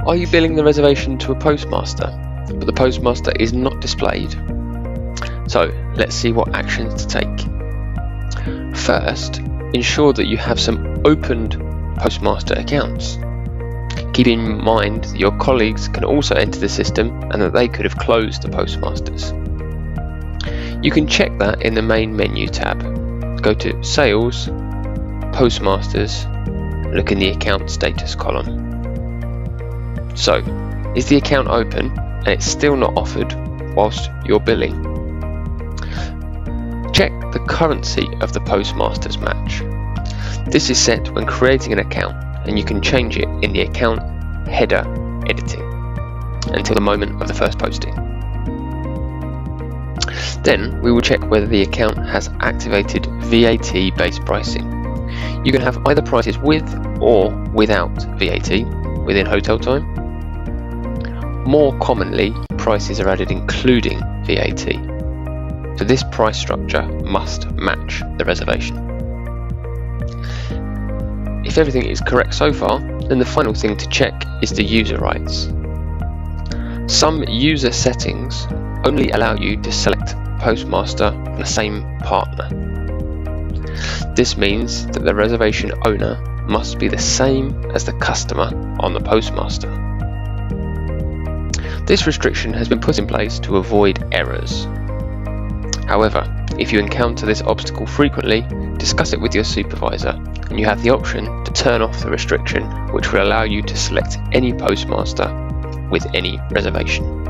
Are you billing the reservation to a postmaster, but the postmaster is not displayed? So let's see what actions to take. First, ensure that you have some opened postmaster accounts. Keep in mind that your colleagues can also enter the system and that they could have closed the postmasters. You can check that in the main menu tab. Go to Sales, Postmasters, look in the account status column. So, is the account open and it's still not offered whilst you're billing? Check the currency of the postmaster's match. This is set when creating an account, and you can change it in the account header editing until the moment of the first posting. Then we will check whether the account has activated VAT based pricing. You can have either prices with or without VAT within HotelTime. More commonly, prices are added including VAT. So this price structure must match the reservation. If everything is correct so far, then the final thing to check is the user rights. Some user settings only allow you to select postmaster from the same partner. This means that the reservation owner must be the same as the customer on the postmaster. This restriction has been put in place to avoid errors. However, if you encounter this obstacle frequently, discuss it with your supervisor, and you have the option to turn off the restriction, which will allow you to select any postmaster with any reservation.